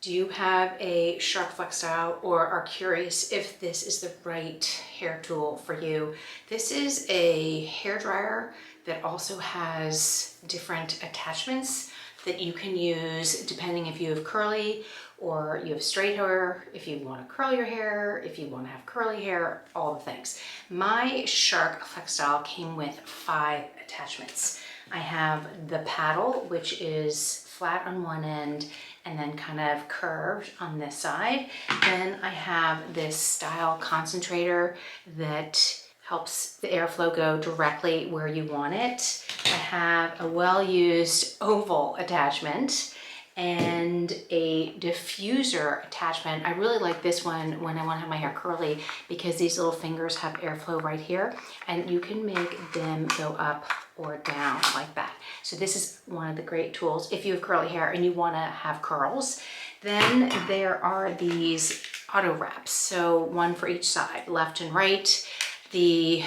Do you have a Shark FlexStyle or are curious if this is the right hair tool for you? This is a hair dryer that also has different attachments that you can use depending if you have curly or you have straight hair, if you want to curl your hair, if you want to have curly hair, all the things. My Shark FlexStyle came with 5 attachments. I have the paddle, which is flat on one end and then kind of curved on this side. Then I have this style concentrator that helps the airflow go directly where you want it. I have a well-used oval attachment and a diffuser attachment. I really like this one when I want to have my hair curly because these little fingers have airflow right here and you can make them go up or down like that. So this is one of the great tools if you have curly hair and you want to have curls. Then there are these auto wraps. So one for each side, left and right. The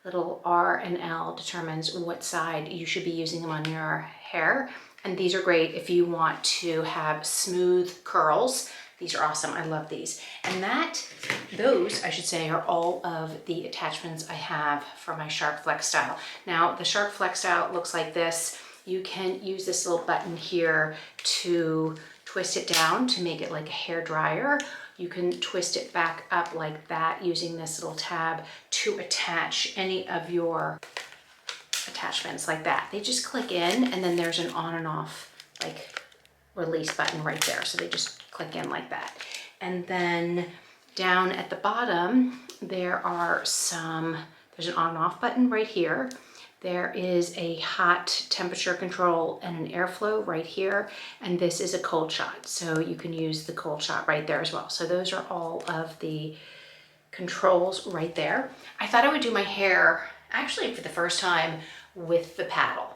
little R and L determines what side you should be using them on your hair. And these are great if you want to have smooth curls. These are awesome. I love these. And those, I should say, are all of the attachments I have for my Shark FlexStyle. Now, the Shark FlexStyle looks like this. You can use this little button here to twist it down to make it like a hair dryer. You can twist it back up like that using this little tab to attach any of your attachments like that. They just click in and then there's an on and off like release button right there. So they just click in like that. And then down at the bottom, there's an on and off button right here. There is a hot temperature control and an airflow right here. And this is a cold shot. So you can use the cold shot right there as well. So those are all of the controls right there. I thought I would do my hair actually for the first time with the paddle.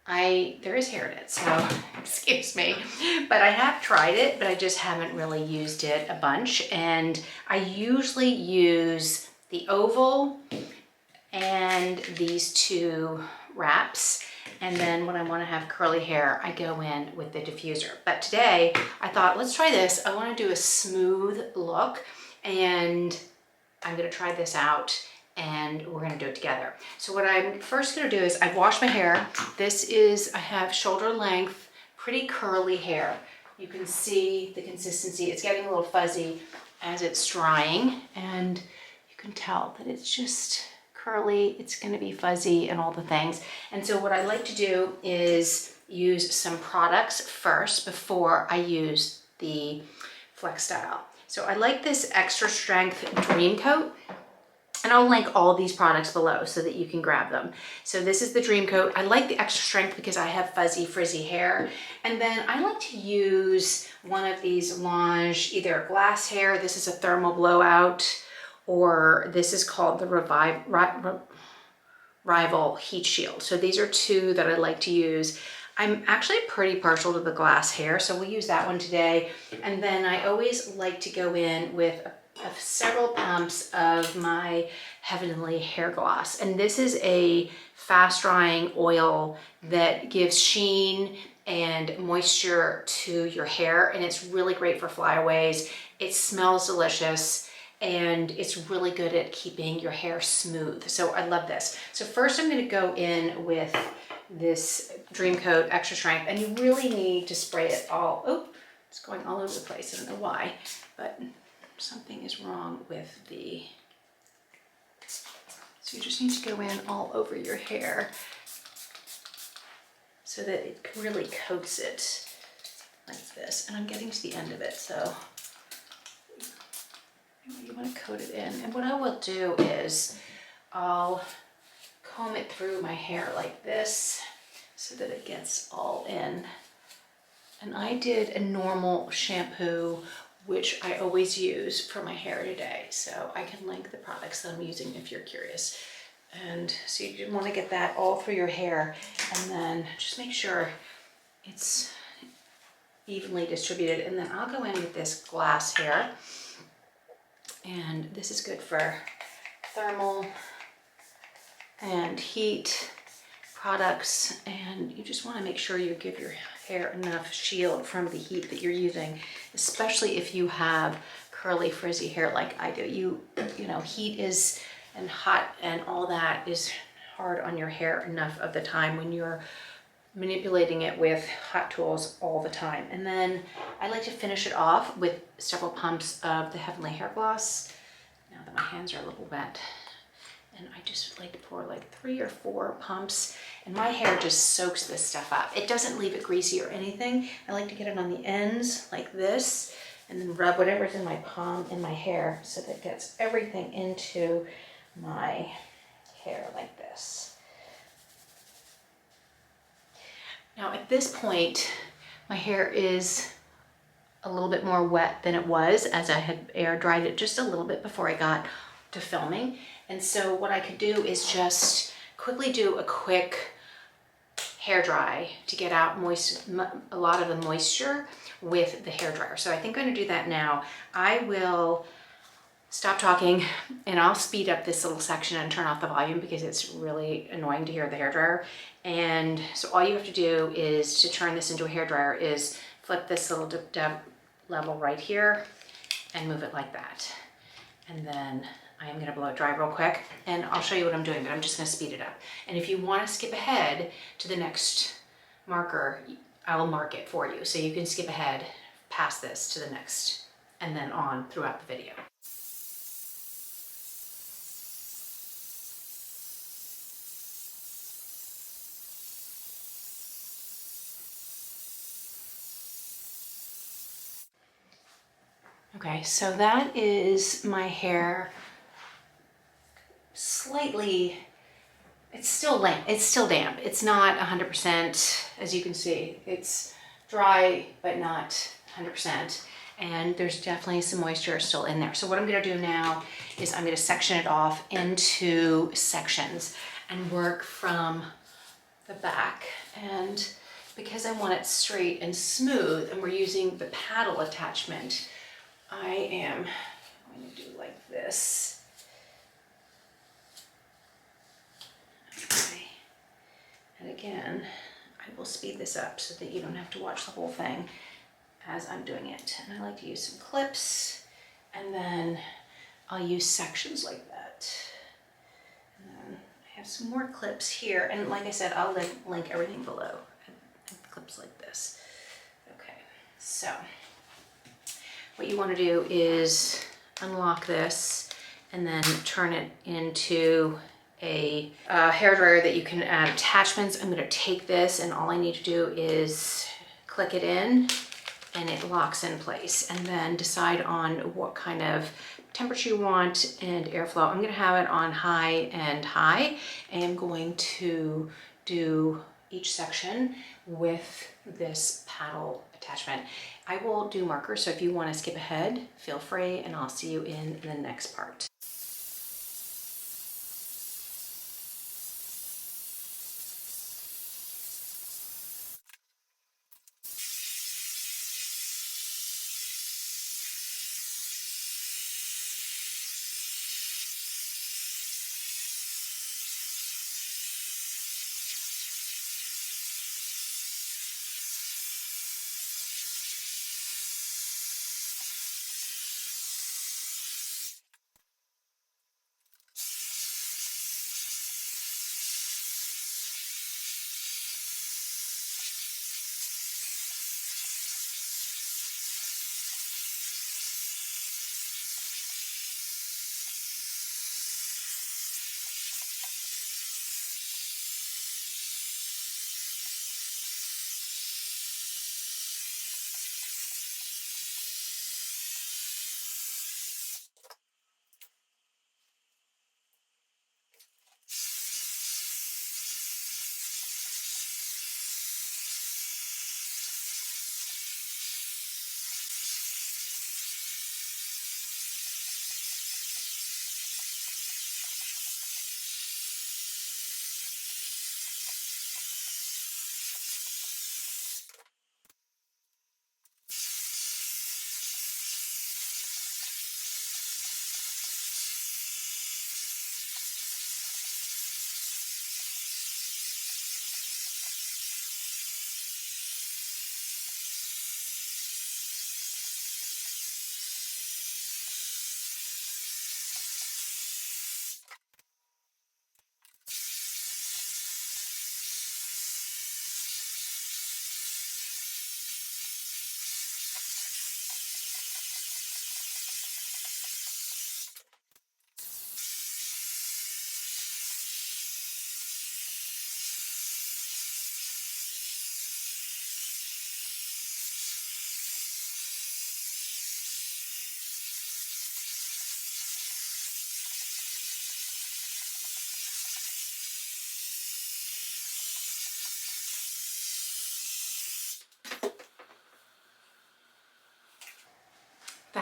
There is hair in it, so excuse me, but I have tried it, but I just haven't really used it a bunch. And I usually use the oval and these 2 wraps. And then when I want to have curly hair, I go in with the diffuser. But today I thought, let's try this. I want to do a smooth look and I'm going to try this out and we're going to do it together. So what I'm first going to do is I've washed my hair. I have shoulder length, pretty curly hair. You can see the consistency. It's getting a little fuzzy as it's drying and you can tell that it's just curly. It's going to be fuzzy and all the things. And so what I like to do is use some products first before I use the FlexStyle. So I like this extra strength Dream Coat. And I'll link all these products below so that you can grab them. So this is the Dream Coat. I like the extra strength because I have fuzzy, frizzy hair. And then I like to use one of these Lange, either glass hair, this is a thermal blowout, or this is called the Rival Heat Shield. So these are 2 that I like to use. I'm actually pretty partial to the glass hair, so we'll use that one today. And then I always like to go in with several pumps of my Heavenly Hair Gloss. And this is a fast drying oil that gives sheen and moisture to your hair. And it's really great for flyaways. It smells delicious and it's really good at keeping your hair smooth. So I love this. So first I'm going to go in with this Dream Coat Extra Strength, and you really need to spray it all. Oh, it's going all over the place. I don't know why, but something is wrong with so you just need to go in all over your hair so that it really coats it like this. And I'm getting to the end of it, so you want to coat it in. And what I will do is I'll comb it through my hair like this so that it gets all in. And I did a normal shampoo, which I always use for my hair today. So I can link the products that I'm using if you're curious. And so you want to get that all through your hair and then just make sure it's evenly distributed. And then I'll go in with this glass hair. And this is good for thermal and heat products. And you just want to make sure you give your hair enough shield from the heat that you're using, especially if you have curly frizzy hair like I do. You know, heat is, and hot and all that is hard on your hair enough of the time when you're manipulating it with hot tools all the time. And then I like to finish it off with several pumps of the Heavenly Hair Gloss. Now that my hands are a little wet. And I just like to pour like 3 or 4 pumps, and my hair just soaks this stuff up. It doesn't leave it greasy or anything. I like to get it on the ends like this, and then rub whatever's in my palm in my hair so that it gets everything into my hair like this. Now at this point, my hair is a little bit more wet than it was, as I had air dried it just a little bit before I got to filming. And so what I could do is just quickly do a quick hair dry to get out a lot of the moisture with the hair dryer. So I think I'm gonna do that now. I will stop talking and I'll speed up this little section and turn off the volume because it's really annoying to hear the hair dryer. And so all you have to do is to turn this into a hair dryer is flip this little dip level right here and move it like that. And then I am gonna blow it dry real quick and I'll show you what I'm doing, but I'm just gonna speed it up. And if you wanna skip ahead to the next marker, I will mark it for you. So you can skip ahead past this to the next and then on throughout the video. Okay, so that is my hair slightly, it's still damp. It's not 100%, as you can see. It's dry, but not 100%. And there's definitely some moisture still in there. So what I'm gonna do now is I'm gonna section it off into sections and work from the back. And because I want it straight and smooth, and we're using the paddle attachment, I am going to do like this. Okay. And again, I will speed this up so that you don't have to watch the whole thing as I'm doing it. And I like to use some clips, and then I'll use sections like that. And then I have some more clips here, and like I said, I'll link everything below. Clips like this. Okay, so what you want to do is unlock this and then turn it into a hairdryer that you can add attachments. I'm going to take this, and all I need to do is click it in and it locks in place, and then decide on what kind of temperature you want and airflow. I'm going to have it on high and high. I am going to do each section with this paddle attachment. I will do markers, so if you want to skip ahead, feel free, and I'll see you in the next part.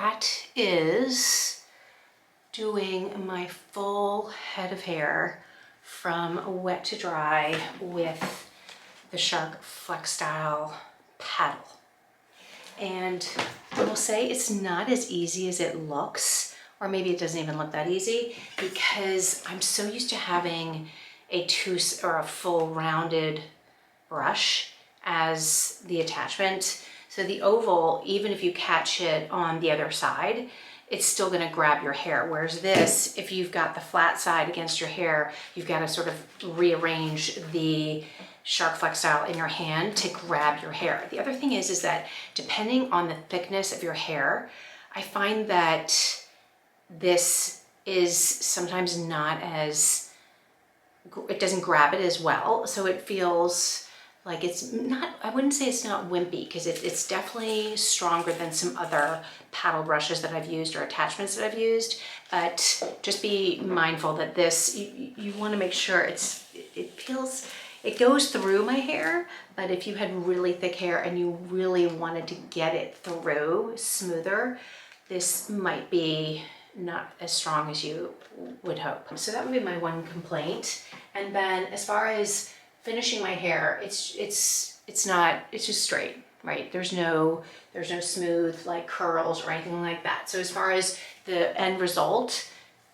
that is doing my full head of hair from wet to dry with the Shark FlexStyle paddle. And I will say it's not as easy as it looks, or maybe it doesn't even look that easy, because I'm so used to having a full rounded brush as the attachment. So the oval, even if you catch it on the other side, it's still gonna grab your hair. Whereas this, if you've got the flat side against your hair, you've got to sort of rearrange the Shark FlexStyle in your hand to grab your hair. The other thing is that depending on the thickness of your hair, I find that this is sometimes not as, it doesn't grab it as well. So it feels like it's not, I wouldn't say it's not wimpy, because it's definitely stronger than some other paddle brushes that I've used or attachments that I've used. But just be mindful that this, you want to make sure it goes through my hair. But if you had really thick hair and you really wanted to get it through smoother, this might be not as strong as you would hope. So that would be my one complaint. And then as far as finishing my hair, it's just straight, right? There's no smooth like curls or anything like that. So as far as the end result,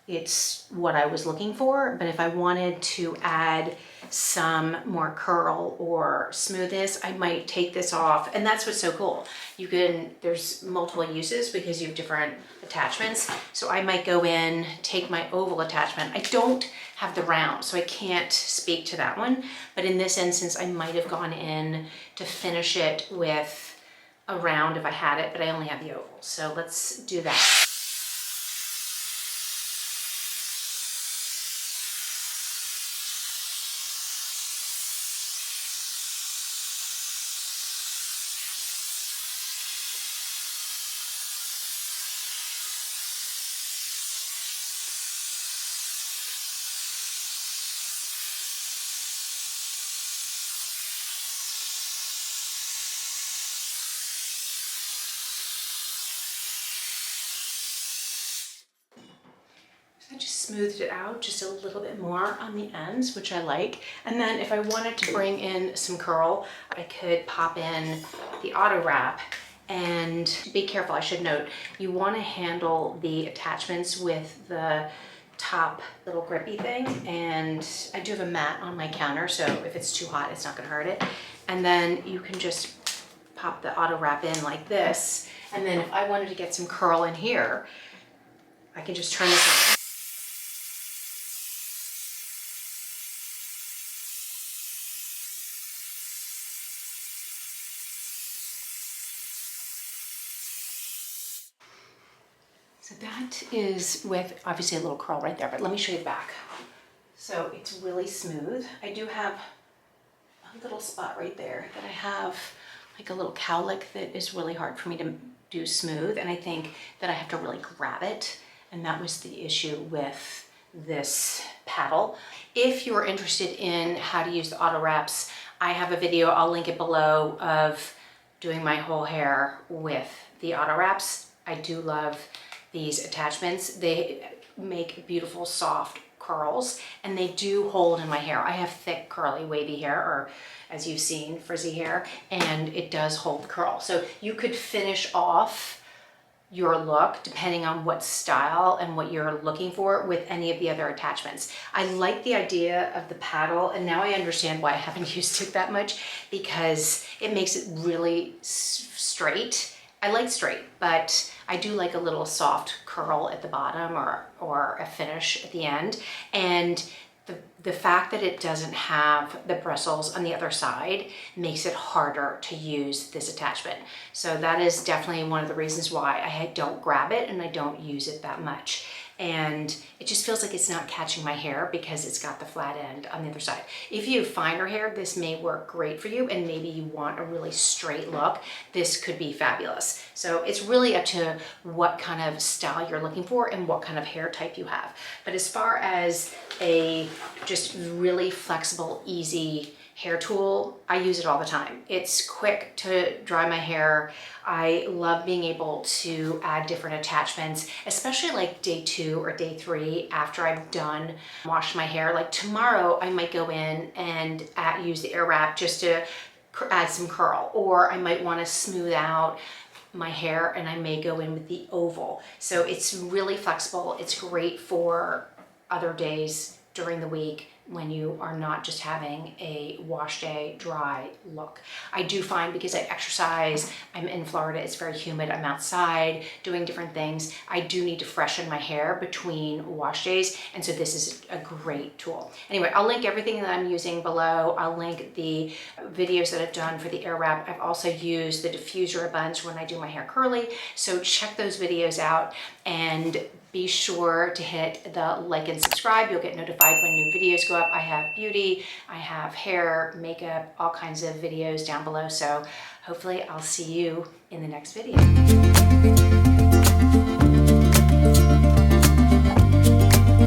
it's what I was looking for. But if I wanted to add some more curl or smoothness, I might take this off. And that's what's so cool. There's multiple uses because you have different attachments. So I might go in, take my oval attachment. I don't have the round, so I can't speak to that one. But in this instance, I might have gone in to finish it with a round if I had it, but I only have the oval. So let's do that. I just smoothed it out just a little bit more on the ends, which I like. And then if I wanted to bring in some curl, I could pop in the auto wrap. And be careful, I should note, you want to handle the attachments with the top little grippy thing. And I do have a mat on my counter, so if it's too hot, it's not going to hurt it. And then you can just pop the auto wrap in like this. And then if I wanted to get some curl in here, I can just turn this on. So that is with obviously a little curl right there, but let me show you the back. So it's really smooth. I do have a little spot right there that I have like a little cowlick that is really hard for me to do smooth. And I think that I have to really grab it. And that was the issue with this paddle. If you're interested in how to use the auto wraps, I have a video, I'll link it below, of doing my whole hair with the auto wraps. I do love these attachments. They make beautiful soft curls and they do hold in my hair. I have thick curly wavy hair, or as you've seen, frizzy hair, and it does hold the curl. So you could finish off your look depending on what style and what you're looking for with any of the other attachments. I like the idea of the paddle, and now I understand why I haven't used it that much, because it makes it really straight. I like straight, but I do like a little soft curl at the bottom or a finish at the end. And the fact that it doesn't have the bristles on the other side makes it harder to use this attachment. So that is definitely one of the reasons why I don't grab it and I don't use it that much. And it just feels like it's not catching my hair because it's got the flat end on the other side. If you have finer hair, this may work great for you, and maybe you want a really straight look, this could be fabulous. So it's really up to what kind of style you're looking for and what kind of hair type you have. But as far as a just really flexible, easy hair tool. I use it all the time. It's quick to dry my hair. I love being able to add different attachments, especially like day 2 or day 3 after I've done washed my hair. Like tomorrow I might go in and use the air wrap just to add some curl, or I might want to smooth out my hair and I may go in with the oval. So it's really flexible. It's great for other days during the week when you are not just having a wash day, dry look. I do find, because I exercise, I'm in Florida, it's very humid, I'm outside doing different things, I do need to freshen my hair between wash days, and so this is a great tool. Anyway, I'll link everything that I'm using below. I'll link the videos that I've done for the air wrap. I've also used the diffuser a bunch when I do my hair curly, so check those videos out, and be sure to hit the like and subscribe. You'll get notified when new videos go up. I have beauty, I have hair, makeup, all kinds of videos down below. So hopefully I'll see you in the next video.